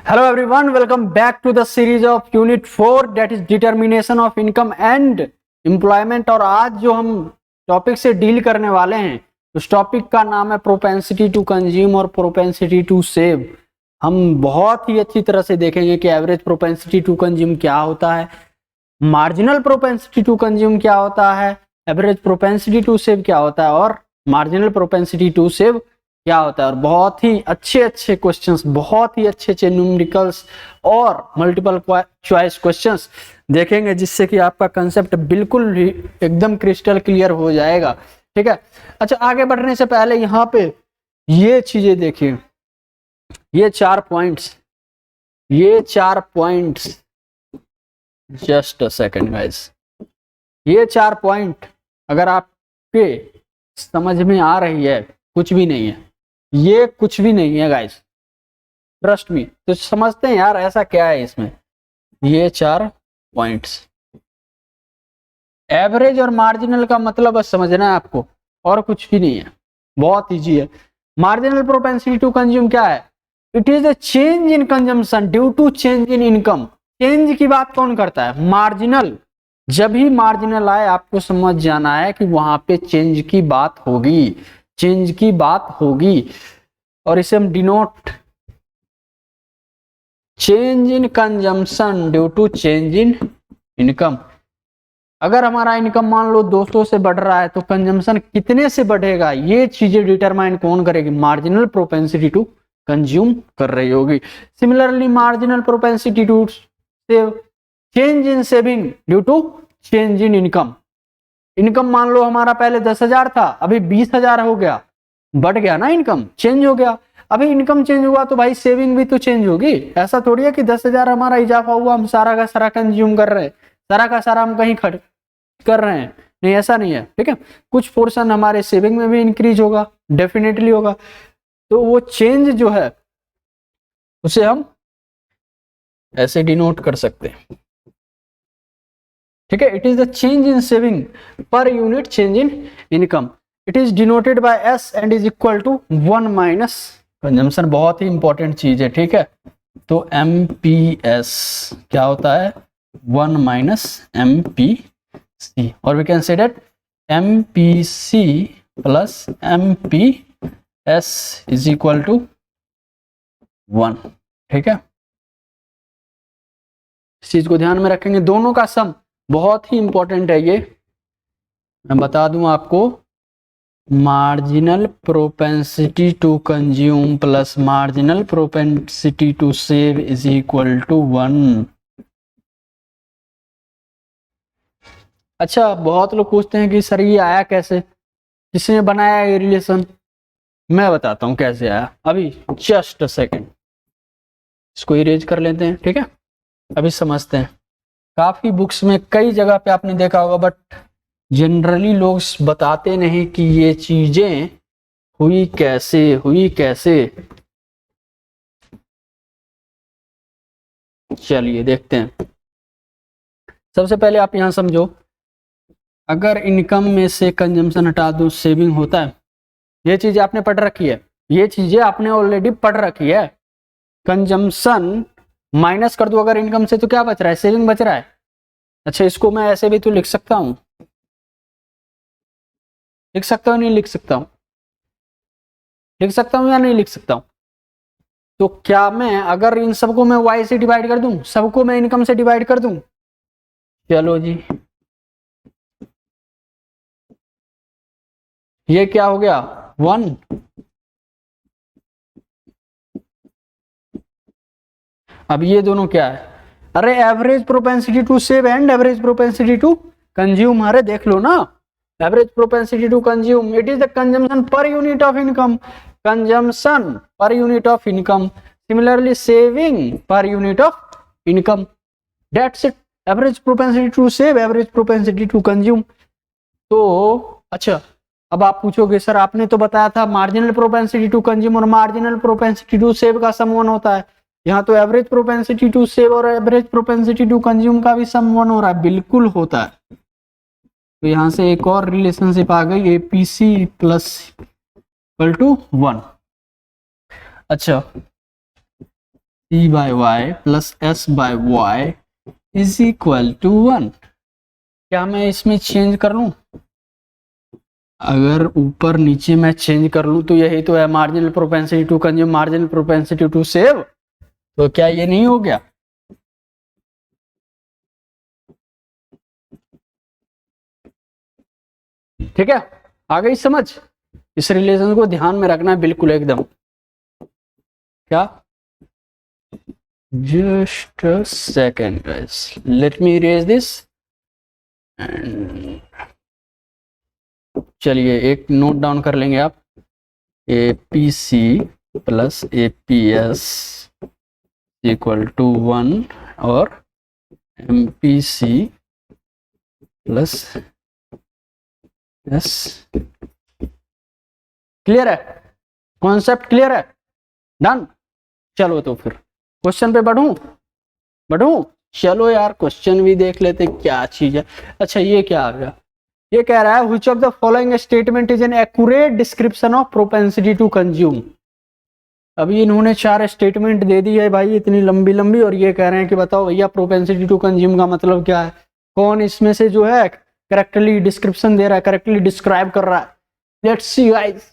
Hello everyone, welcome back to the series of Unit 4 that is Determination of Income and Employment। और आज जो हम topic से deal करने वाले हैं उस टॉपिक का नाम है प्रोपेंसिटी टू कंज्यूम और प्रोपेंसिटी टू सेव। हम बहुत ही अच्छी तरह से देखेंगे कि एवरेज प्रोपेंसिटी टू कंज्यूम क्या होता है, मार्जिनल प्रोपेंसिटी टू कंज्यूम क्या होता है, एवरेज प्रोपेंसिटी टू सेव क्या होता है और मार्जिनल प्रोपेंसिटी टू सेव क्या होता है। और बहुत ही अच्छे क्वेश्चंस, बहुत ही अच्छे न्यूमेरिकल्स और मल्टीपल चॉइस क्वेश्चंस देखेंगे जिससे कि आपका कंसेप्ट बिल्कुल ही एकदम क्रिस्टल क्लियर हो जाएगा। ठीक है, अच्छा आगे बढ़ने से पहले यहाँ पे ये चीजें देखिए, ये चार points, just a second guys, ये 4 पॉइंट अगर आपके समझ में आ रही है, कुछ भी नहीं है, ये कुछ भी नहीं है गाइस, ट्रस्ट मी। तो समझते हैं यार ऐसा क्या है इसमें। ये 4 पॉइंट्स, एवरेज और मार्जिनल का मतलब बस समझना है आपको, और कुछ भी नहीं है, बहुत इजी है। मार्जिनल प्रोपेंसिटी टू कंज्यूम क्या है? It is a change in consumption due to change in income. Change की बात कौन करता है? मार्जिनल। जब भी मार्जिनल आए आपको समझ जाना है कि वहां पे चेंज की बात होगी, चेंज की बात होगी। और इसे हम denote change in consumption due to change in income. अगर हमारा इनकम मान लो 200 से बढ़ रहा है तो कंजम्पशन कितने से बढ़ेगा, ये चीजें डिटरमाइन कौन करेगी? मार्जिनल प्रोपेंसिटी टू कंज्यूम कर रही होगी। Similarly marginal propensity to save, change in saving due to change in income. Income मान लो हमारा पहले 10,000 था, अभी 20,000 हो गया, बढ़ गया ना, इनकम चेंज हो गया। अभी इनकम चेंज हुआ तो भाई सेविंग भी तो चेंज होगी। ऐसा थोड़ी है कि 10,000 हमारा इजाफा हुआ हम सारा का सारा कंज्यूम कर रहे हैं, सारा का सारा हम कहीं खर्च कर रहे हैं, नहीं ऐसा नहीं है। ठीक है, कुछ पोर्शन हमारे सेविंग में भी इंक्रीज होगा, डेफिनेटली होगा। तो वो चेंज जो है उसे हम ऐसे डिनोट कर सकते हैं। ठीक है, it is the change in saving per unit change in income. It is denoted by S and is equal to 1 minus consumption. बहुत ही इंपॉर्टेंट चीज है। ठीक है, तो एमपीएस क्या होता है? 1 माइनस एमपीसी, और we can say that MPC plus MPS is equal to 1। ठीक है, इस चीज को ध्यान में रखेंगे, दोनों का सम बहुत ही इंपॉर्टेंट है। ये मैं बता दूं आपको, marginal propensity to consume plus marginal propensity to save is equal to 1। अच्छा, बहुत लोग पूछते हैं कि सर ये आया कैसे, किसने बनाया ये रिलेशन? मैं बताता हूं कैसे आया। अभी जस्ट अ सेकेंड, इसको इरेज कर लेते हैं। ठीक है, अभी समझते हैं। काफी बुक्स में कई जगह पे आपने देखा होगा, बट जनरली लोग बताते नहीं कि ये चीजें हुई कैसे। चलिए देखते हैं। सबसे पहले आप यहां समझो, अगर इनकम में से कंजम्पशन हटा दो सेविंग होता है। ये चीजें आपने पढ़ रखी है, ये चीजें आपने ऑलरेडी पढ़ रखी है। कंजम्पशन माइनस कर दो अगर इनकम से तो क्या बच रहा है? सेविंग बच रहा है। अच्छा, इसको मैं ऐसे भी तो लिख सकता हूं, लिख सकता हूं नहीं लिख सकता हूं? लिख सकता हूं या नहीं लिख सकता हूं? तो क्या मैं अगर इन सबको मैं y से डिवाइड कर दूं, सबको मैं इनकम से डिवाइड कर दूं, चलो जी, ये क्या हो गया? 1। अब ये दोनों क्या है? अरे average propensity to save and average propensity to consume. अरे देख लो ना, average propensity to consume, it is the consumption per unit of income, consumption per unit of income. Similarly saving per unit of income, that's it. Average propensity to save, average propensity to consume. तो अच्छा, अब आप पूछोगे sir आपने तो बताया था marginal propensity to consume और मार्जिनल प्रोपेंसिटी टू सेव का सम 1 होता है। यहाँ तो एवरेज प्रोपेंसिटी टू सेव और एवरेज प्रोपेंसिटी टू कंज्यूम का भी सम 1 हो रहा है। बिल्कुल होता है। तो यहां से एक और रिलेशनशिप आ गई, एपीसी प्लस इक्वल टू 1। अच्छा, C by Y plus S by Y is equal to 1। क्या मैं इसमें चेंज कर लूं? अगर ऊपर नीचे मैं चेंज कर लूं तो यही तो है marginal propensity to consume, marginal propensity to save. तो क्या ये नहीं हो गया? ठीक है, आ गई समझ? इस रिलेशन को ध्यान में रखना है बिल्कुल एकदम। क्या? Just a second guys, let me erase this. चलिए एक नोट डाउन कर लेंगे आप, APC plus APS equal to 1 और MPC प्लस S। क्लियर है? कॉन्सेप्ट क्लियर है? डन। चलो तो फिर क्वेश्चन पे बढ़ूं? चलो यार क्वेश्चन भी देख लेते क्या चीज है। अच्छा ये क्या आ गया? ये कह रहा है which of the following statement is an accurate description of propensity to consume। अभी इन्होंने 4 स्टेटमेंट दे दी है भाई, इतनी लंबी लंबी, और ये कह रहे हैं कि बताओ भैया प्रोपेंसिटी टू कंज्यूम का मतलब क्या है, कौन इसमें से जो है करेक्टली डिस्क्रिप्शन दे रहा है, करेक्टली डिस्क्राइब कर रहा है। Let's see guys.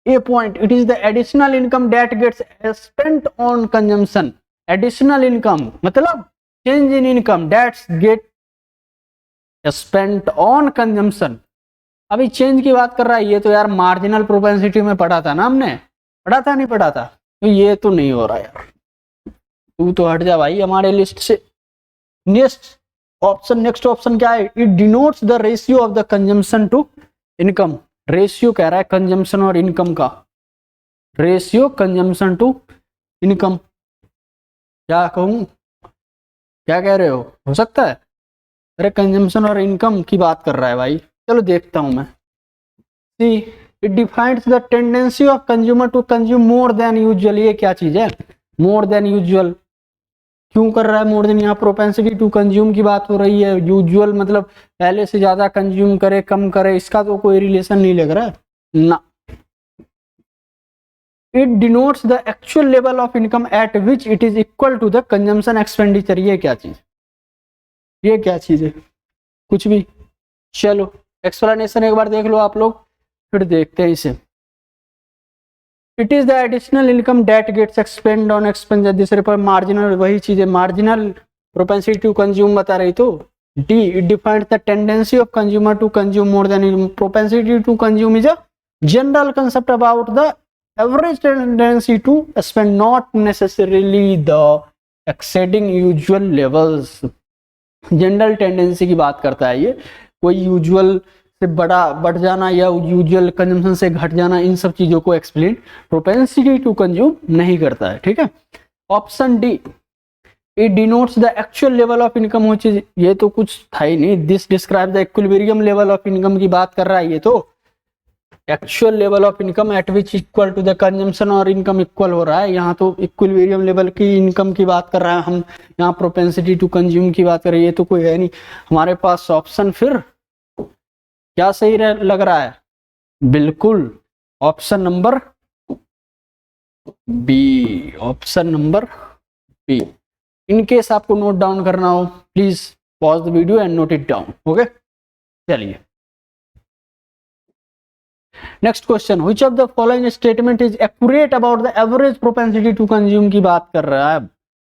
A point, it is the additional income that gets spent on consumption। additional income मतलब change in income that get spent on consumption। अभी चेंज की बात कर रहा है, ये तो यार मार्जिनल प्रोपेंसिटी में पढ़ा था ना हमने, पढ़ा था नहीं पढ़ा था? तो ये तो नहीं हो रहा यार, तू तो हट जा भाई हमारे लिस्ट से। नेक्स्ट ऑप्शन क्या है? It denotes the ratio of the consumption to income. Ratio कह रहा है कंजम्पशन और इनकम का, रेशियो कंजम्पशन टू इनकम। क्या कहूं, क्या कह रहे हो सकता है? अरे कंजम्पशन और इनकम की बात कर रहा है भाई। चलो देखता हूं मैं। C it defines the tendency of consumer to consume more than usual. ये क्या चीज है मोर देन यूजुअल? क्यों कर रहा है मोर देन? यहाँ प्रोपेंसिटी टू कंज्यूम की बात हो रही है, यूजुअल मतलब पहले से ज्यादा कंज्यूम करे कम करे, इसका तो कोई रिलेशन नहीं लग रहा है ना। It denotes the actual level of income at which it is equal to the consumption expenditure. ये क्या चीज, ये क्या चीज है? कुछ भी। चलो एक्सप्लेनेशन एक बार देख लो आप लोग, फिर देखते हैं इसे। It is the additional income that gets expend on expenditure. दूसरे पर मार्जिनल, वही चीज है मार्जिनल प्रोपेंसिटी टू कंज्यूम बता रही तो। D it defines the tendency of consumer to consume more than. Propensity to consume is a general concept about the average tendency to spend, not necessarily the exceeding usual levels. General tendency की बात करता है ये, कोई usual से बड़ा बढ़ जाना या यूजुअल कंजम्पशन से घट जाना, इन सब चीजों को एक्सप्लेन प्रोपेंसिटी टू कंज्यूम नहीं करता है। ठीक है, option D it denotes the actual level of income, which is, ये तो कुछ था ही नहीं। This describe the equilibrium level of income की बात कर रहा है ये तो। Actual level of income at which equal to the consumption और इनकम इक्वल हो रहा है, यहाँ तो इक्विलिब्रियम लेवल की इनकम की बात कर रहा है हम, यहाँ प्रोपेंसिटी टू कंज्यूम की बात कर रहे हैं, ये तो कोई है नहीं हमारे पास ऑप्शन। फिर क्या सही लग रहा है? बिल्कुल option number B, option number B. In case आपको नोट डाउन करना हो please pause the video and note it down. Okay चलिए next question. Which of the following statement is accurate about the average propensity to consume की बात कर रहा है।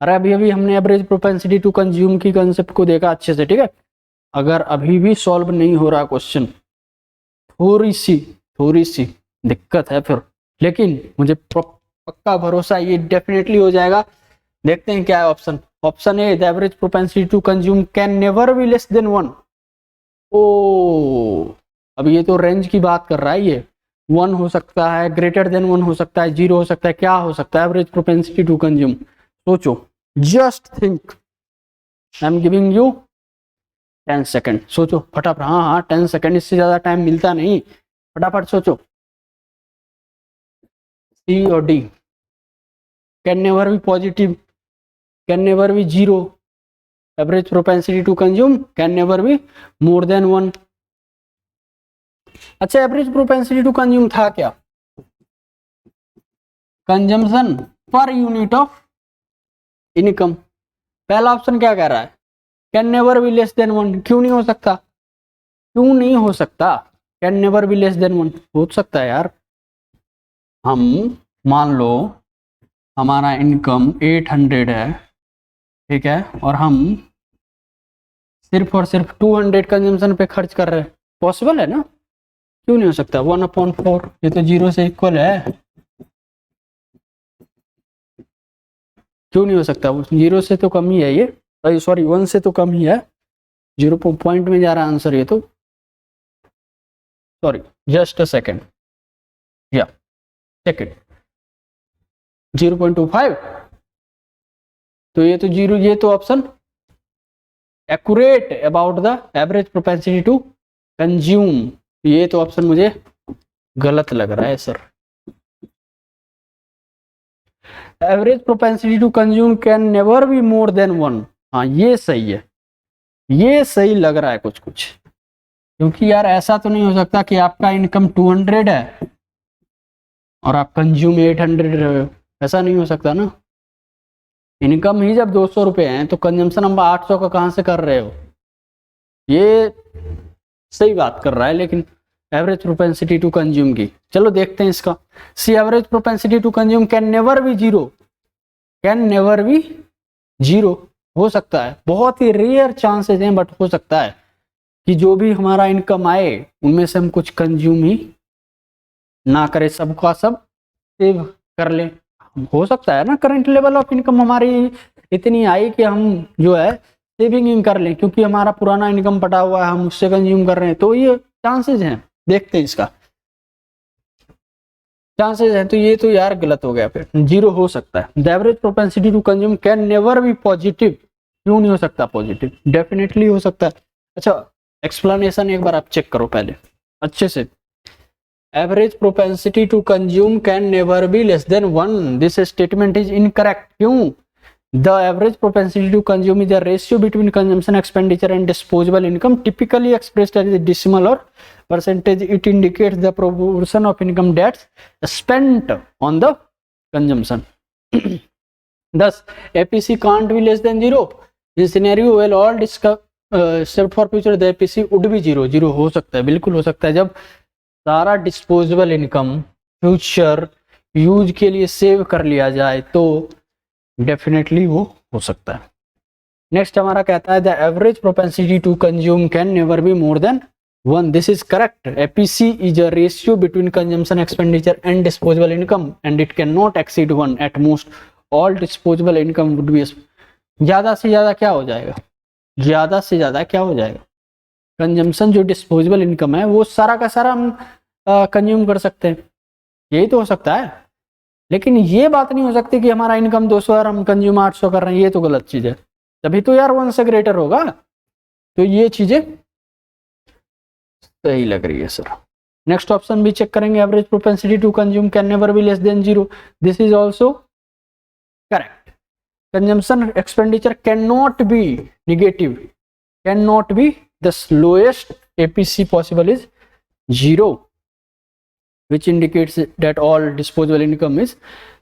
अरे अभी हमने एवरेज प्रोपेंसिटी टू कंज्यूम की कंसेप्ट को देखा अच्छे से। ठीक है, अगर अभी भी सॉल्व नहीं हो रहा क्वेश्चन, थोड़ी सी दिक्कत है फिर, लेकिन मुझे पक्का भरोसा ये डेफिनेटली हो जाएगा। देखते हैं क्या है option. Option A the average propensity to consume can never be less than 1। ओ अब ये तो रेंज की बात कर रहा है, ये 1 हो सकता है, ग्रेटर देन 1 हो सकता है, 0 हो सकता है, क्या हो सकता है एवरेज प्रोपेंसिटी टू कंज्यूम? सोचो, just think, I am giving you 10 second, सोचो फटाफट। हाँ 10 सेकेंड, इससे ज्यादा टाइम मिलता नहीं, फटाफट सोचो। सी और D, can never be positive, can never be 0, average propensity to consume can never be more than 1। अच्छा एवरेज प्रोपेंसिटी टू कंज्यूम था क्या? Consumption per unit of income. पहला ऑप्शन क्या कह रहा है, can never be less than 1। क्यों नहीं हो सकता, क्यों नहीं हो सकता, can never be less than 1 हो सकता है यार। हम मान लो हमारा इनकम 800 है, ठीक है, और हम सिर्फ और सिर्फ 200 कंजम्पशन पे खर्च कर रहे हैं, पॉसिबल है ना, क्यों नहीं हो सकता। 1/4 ये तो 0 से इक्वल है, क्यों नहीं हो सकता, 0 से तो कम ही है ये, सॉरी 1 से तो कम ही है, 0 पॉइंट में जा रहा है आंसर ये तो, सॉरी जस्ट अ सेकेंड, या सेकेंड 0.25, तो ये तो 0, ये तो option accurate about the average propensity to consume, ये तो ऑप्शन मुझे गलत लग रहा है sir. Average propensity to consume can never be more than 1, हाँ ये सही है, ये सही लग रहा है कुछ कुछ, क्योंकि यार ऐसा तो नहीं हो सकता कि आपका इनकम 200 है और आप कंज्यूम 800 रहे हो, ऐसा नहीं हो सकता ना। इनकम ही जब 200 रुपये है तो कंजम्पशन हम 800 का कहाँ से कर रहे हो, ये सही बात कर रहा है, लेकिन एवरेज प्रोपेंसिटी टू कंज्यूम की, चलो देखते हैं इसका। C average propensity to consume can never be 0, can never be 0 हो सकता है, बहुत ही रेयर चांसेस हैं, बट हो सकता है कि जो भी हमारा इनकम आए उनमें से हम कुछ कंज्यूम ही ना करें, सबका सब सेव कर लें, हो सकता है ना। करंट लेवल ऑफ इनकम हमारी इतनी आई कि हम जो है सेविंग कर लें, क्योंकि हमारा पुराना इनकम पटा हुआ है, हम उससे कंज्यूम कर रहे हैं, तो ये चांसेस हैं, देखते हैं इसका चांसेस हैं। तो ये तो यार गलत हो गया, फिर 0 हो सकता है। The average propensity to consume can never be positive, क्यों नहीं हो सकता पॉजिटिव, डेफिनेटली हो सकता है। अच्छा एक्सप्लेनेशन एक बार आप चेक करो पहले अच्छे से। Average propensity to consume can never be less than 1, this statement is incorrect. क्यों, the average propensity to consume is the ratio between consumption expenditure and disposable income, typically expressed as a decimal और percentage. It indicates the proportion of income that's spent on the consumption. Thus, APC can't be less than 0. In scenario well all except for future the APC would be 0. 0 हो सकता है, बिल्कुल हो सकता है, जब सारा डिस्पोजेबल इनकम फ्यूचर यूज के लिए सेव कर लिया जाए तो डेफिनेटली वो हो सकता है। नेक्स्ट हमारा कहता है the average propensity to consume can never be more than 1. This is correct. APC is a ratio between consumption expenditure and disposable income and it cannot exceed 1. At most all disposable income would be, ज्यादा से ज्यादा क्या हो जाएगा, ज्यादा से ज्यादा क्या हो जाएगा, कंजम्पशन जो डिस्पोजेबल इनकम है वो सारा का सारा हम कंज्यूम कर सकते हैं, यही तो हो सकता है। लेकिन ये बात नहीं हो सकती कि हमारा इनकम 200 और हम कंज्यूम 800 कर रहे हैं, ये तो गलत चीज है, तभी तो यार 1 से ग्रेटर होगा। तो ये चीजें सही लग रही है सर। नेक्स्ट ऑप्शन भी चेक करेंगे, average propensity to consume can never be less than 0, this is also correct. Consumption expenditure can not be negative, can not be, the lowest APC possible is 0, which indicates that all disposable income is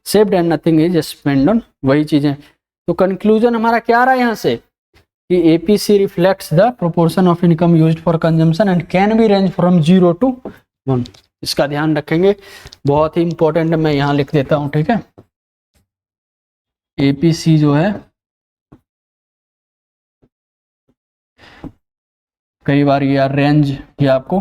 saved and nothing is spent on, वही चीजें। तो conclusion हमारा क्या रहा है यहाँ से कि APC reflects the proportion of income used for consumption and can be range from 0 to 1, इसका ध्यान रखेंगे, बहुत ही इंपॉर्टेंट है, मैं यहाँ लिख देता हूँ, ठीक है। APC जो है कई बार यार रेंज ये आपको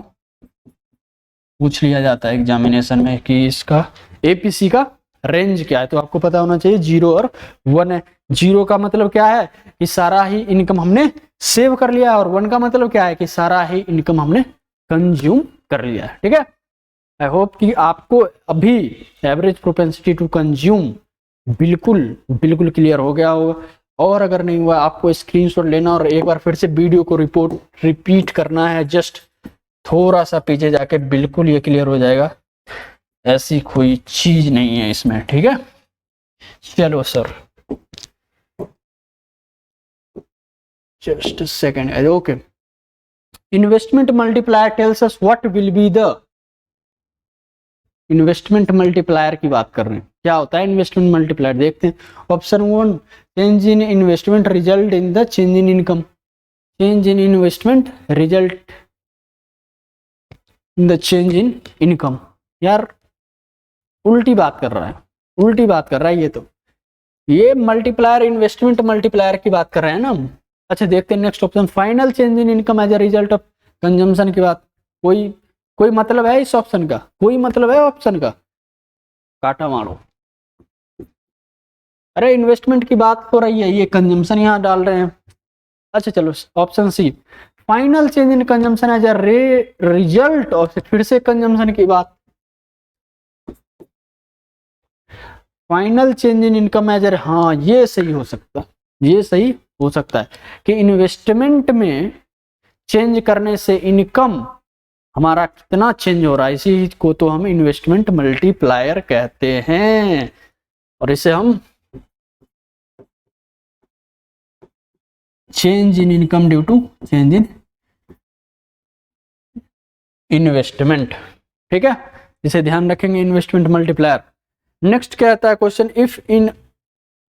पूछ लिया जाता है एग्जामिनेशन में कि इसका APC का रेंज क्या है, तो आपको पता होना चाहिए 0 और 1 है। 0 का मतलब क्या है कि सारा ही इनकम हमने सेव कर लिया, और 1 का मतलब क्या है कि सारा ही इनकम हमने कंज्यूम कर लिया है, ठीक है। आई होप कि आपको अभी एवरेज प्रोपेंसिटी टू कंज्यूम बिल्कुल बिल्कुल क्लियर हो गया होगा, और अगर नहीं हुआ आपको स्क्रीनशॉट लेना और एक बार फिर से वीडियो को रिपीट करना है, जस्ट थोड़ा सा पीछे जाके बिल्कुल ये क्लियर हो जाएगा, ऐसी कोई चीज नहीं है इसमें, ठीक है। चलो sir just a second, okay, investment multiplier tells us what will be the investment multiplier की बात कर रहे हैं। क्या होता है इन्वेस्टमेंट मल्टीप्लायर, देखते हैं। Option 1, change in investment result in the change in income. Change in investment result in the change in income. यार उल्टी बात कर रहा है, उल्टी बात कर रहा है ये मल्टीप्लायर इन्वेस्टमेंट मल्टीप्लायर की बात कर रहे हैं ना हम। अच्छा देखते हैं next option, final change in income as a result of consumption की बात। कोई मतलब है इस ऑप्शन का? कोई मतलब है ऑप्शन का? काटा मारो। अरे इन्वेस्टमेंट की बात हो रही है, ये कंजम्पशन यहाँ डाल रहे हैं। अच्छा चलो option C, final change in consumption as a result of, फिर से कंजम्पशन की बात। Final change in income as a, हाँ ये सही हो सकता है, ये सही हो सकता है कि इन्वेस्टमेंट में चेंज करने से इनकम हमारा कितना चेंज हो रहा है, इसी को तो हम इन्वेस्टमेंट मल्टीप्लायर कहते हैं। और इसे हम change in income due to change in investment, ठीक है, इसे ध्यान रखेंगे इन्वेस्टमेंट मल्टीप्लायर। नेक्स्ट क्या आता है question, if in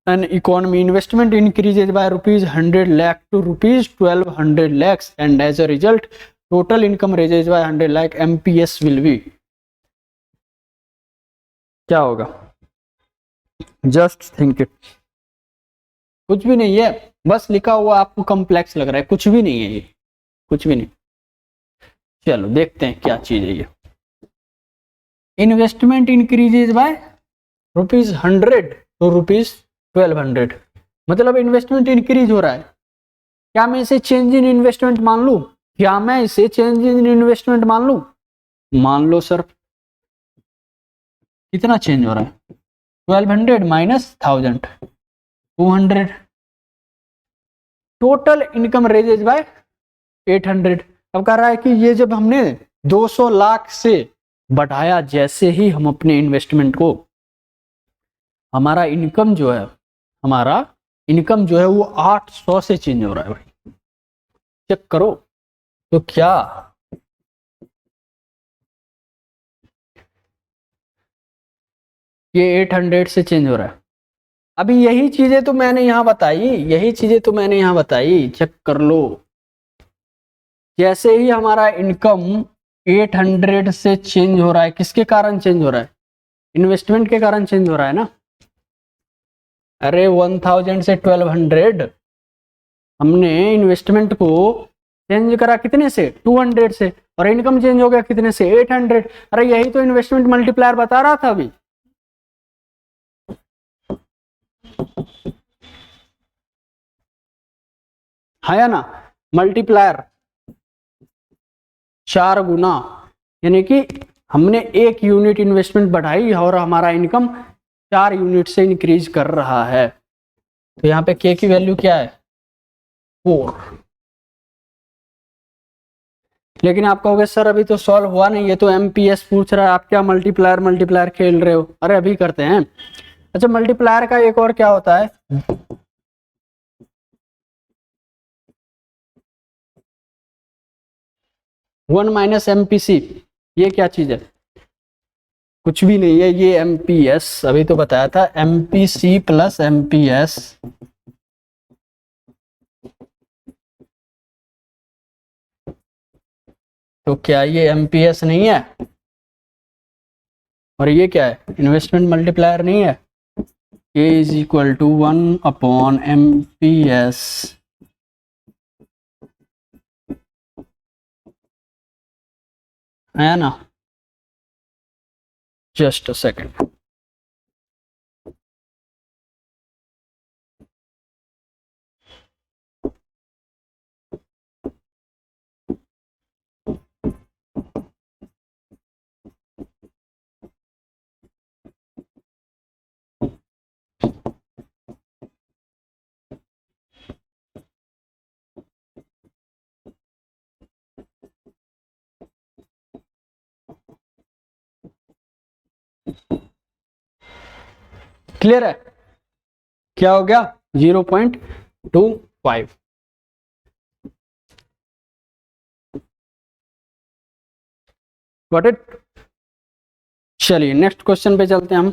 an economy investment increases by ₹100 lakh to ₹1200 lakhs and as a result total income raises by 100 lakh, MPS will be, क्या होगा? Just think it. कुछ भी नहीं है, बस लिखा हुआ आपको कॉम्प्लेक्स लग रहा है, कुछ भी नहीं है ये, कुछ भी नहीं। चलो देखते हैं क्या चीज है ये। इन्वेस्टमेंट इंक्रीजेज बाय ₹100 to ₹1200, मतलब इन्वेस्टमेंट इंक्रीज हो रहा है। क्या मैं इसे चेंज इन इन्वेस्टमेंट मान लूं? क्या मैं इसे चेंज इन इन्वेस्टमेंट मान लूं? मान लो सर। कितना चेंज हो रहा है? 1200 minus 1000, 200। Total income raises by 800। अब कह रहा है कि ये जब हमने 200 लाख से बढ़ाया, जैसे ही हम अपने इन्वेस्टमेंट को, हमारा इनकम जो है, हमारा इनकम जो है वो 800 से चेंज हो रहा है भाई, चेक करो। तो क्या ये 800 से चेंज हो रहा है? अभी यही चीजें तो मैंने यहां बताई, यही चीजें तो मैंने यहां बताई, चेक कर लो। जैसे ही हमारा इनकम 800 से चेंज हो रहा है, किसके कारण चेंज हो रहा है? इन्वेस्टमेंट के कारण चेंज हो रहा है ना। अरे 1000 से 1200 हमने इन्वेस्टमेंट को चेंज करा कितने से? 200 से, और इनकम चेंज हो गया कितने से? 800। अरे यही तो इन्वेस्टमेंट मल्टीप्लायर बता रहा था अभी। है या ना? मल्टीप्लायर 4 गुना, यानी कि हमने 1 यूनिट इन्वेस्टमेंट बढ़ाई और हमारा इनकम 4 यूनिट से इंक्रीज कर रहा है। तो यहाँ पे के की वैल्यू क्या है? 4। लेकिन आप कहोगे सर अभी तो सॉल्व हुआ नहीं, ये तो एमपीएस पूछ रहा है, आप क्या मल्टीप्लायर मल्टीप्लायर खेल रहे हो? अरे अभी करते हैं। अच्छा मल्टीप्लायर का एक और क्या होता है? वन माइनस एमपीसी, ये क्या चीज है? कुछ भी नहीं है, ये एमपीएस अभी तो बताया था, एमपीसी प्लस एमपीएस। तो क्या ये एमपीएस नहीं है? और ये क्या है? इन्वेस्टमेंट मल्टीप्लायर नहीं है? A is equal to 1/MPS। है ना? Just a second. क्लियर है? क्या हो गया? 0.25। Got it? चलिए नेक्स्ट क्वेश्चन पे चलते हैं हम।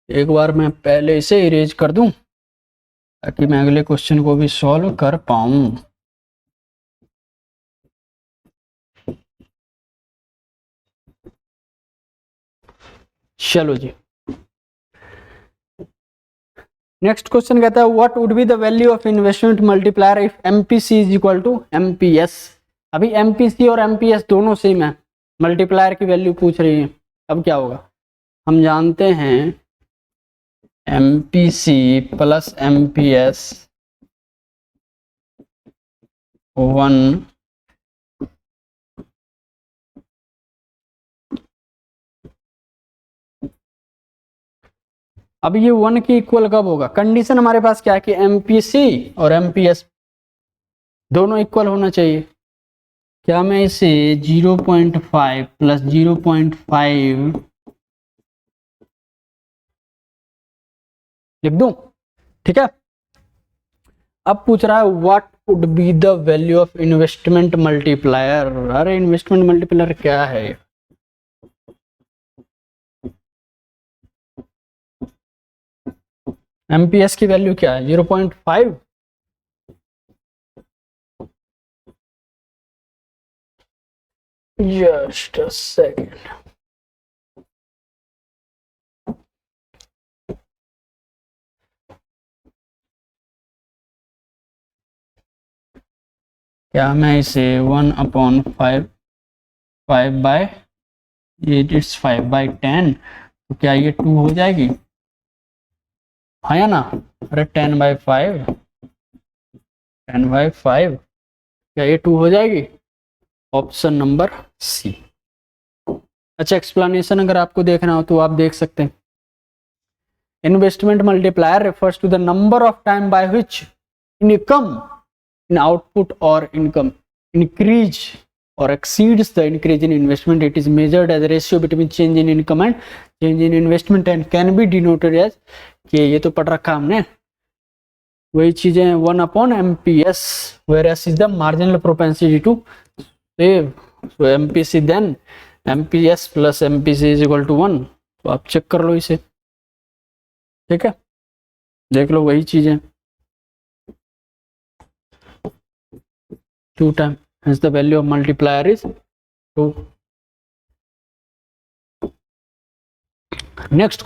एक बार मैं पहले इसे इरेज कर दूं ताकि मैं अगले क्वेश्चन को भी सॉल्व कर पाऊं। चलो जी, नेक्स्ट क्वेश्चन कहता है what would be the value of investment multiplier if MPC is equal to MPS. अभी एमपीसी और एमपीएस दोनों सेम है, मल्टीप्लायर की वैल्यू पूछ रही है। अब क्या होगा, हम जानते हैं एमपीसी प्लस एमपीएस 1 अब ये 1 की इक्वल कब होगा, कंडीशन हमारे पास क्या है कि एमपीसी और एमपीएस दोनों इक्वल होना चाहिए। क्या मैं इसे 0.5 प्लस 0.5 लिख दूं, ठीक है। अब पूछ रहा है what would be the value of investment multiplier. अरे इन्वेस्टमेंट मल्टीप्लायर क्या है, एमपीएस की वैल्यू क्या है 0.5। जस्ट अ सेकेंड, क्या मैं इसे 1/5 5/, इट्स 5/10, तो क्या ये 2 हो जाएगी, हाँ या ना। अरे 10/5 क्या ये 2 हो जाएगी, ऑप्शन नंबर सी। अच्छा एक्सप्लेनेशन अगर आपको देखना हो तो आप देख सकते हैं। Investment multiplier refers to the number of time by which income in output or income increase or exceeds the increase in investment. It is measured as a ratio between change in income and change in investment and can be denoted as, कि ये तो पढ़ रखा हमने, वही चीजें 1/MPS whereas is the marginal propensity to save. So MPC then MPS plus MPC is equal to 1। तो आप चेक कर लो इसे, ठीक है, देख लो वही चीजें 2 time, hence the value of multiplier is 2। Next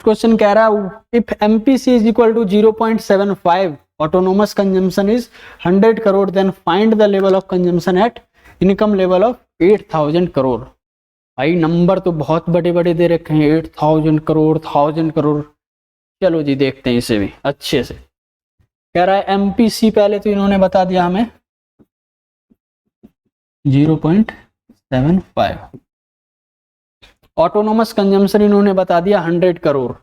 question कह रहा है if MPC is equal to 0.75 autonomous consumption is 100 crore then find the level of consumption at income level of 8000 crore. भाई नंबर तो बहुत बड़े बड़े दे रखे हैं, 8000 करोड़, 1000 करोड़। चलो जी देखते हैं इसे भी अच्छे से। कह रहा है एमपीसी पहले तो इन्होंने बता दिया हमें 0.75, ऑटोनोमस कंजम्पशन इन्होंने बता दिया 100 करोड़।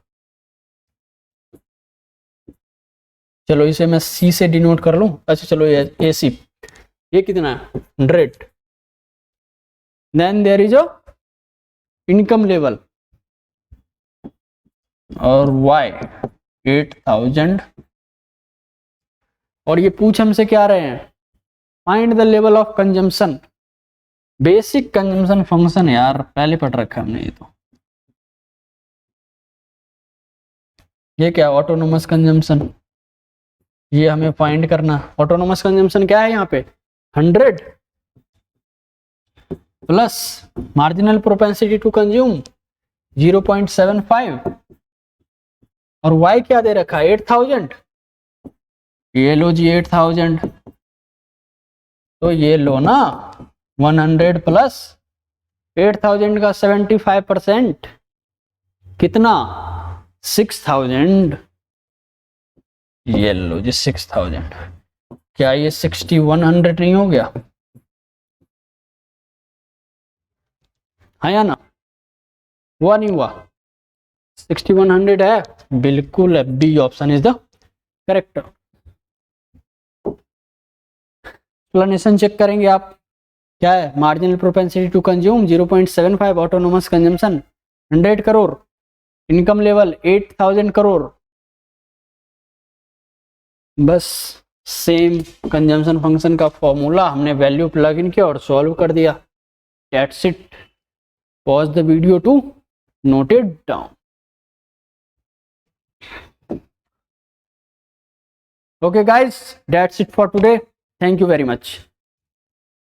चलो इसे मैं सी से डिनोट कर लूं। अच्छा चलो ये एसी, ये कितना है 100, then there is a income level और वाई 8000, और ये पूछ हमसे क्या रहे हैं, find the level of consumption. Basic consumption function यार पहले पढ़ रखा हमने ये तो। ये क्या ऑटोनोमस कंजम्पशन, ये हमें फाइंड करना। ऑटोनोमस कंजम्पशन क्या है यहाँ पे 100 plus marginal propensity to consume 0.75 और y क्या दे रखा है 8000। ये लो जी 8000, तो ये लो ना 100 प्लस 8000 का 75% कितना 6000, ये लो जी 6000। क्या ये 6100 नहीं हो गया, हाँ या ना, हुआ नहीं हुआ, 6100 है, बिल्कुल है, B option is the correct. Explanation check करेंगे आप, क्या है marginal propensity to consume 0.75, autonomous consumption 100 crore, income level 8000 crore. बस सेम कंजम्पशन फंक्शन का फॉर्मूला हमने वैल्यू प्लग इन किया और सॉल्व कर दिया, that's it. Pause the video to note it down. Okay guys, that's it for today. Thank you very much.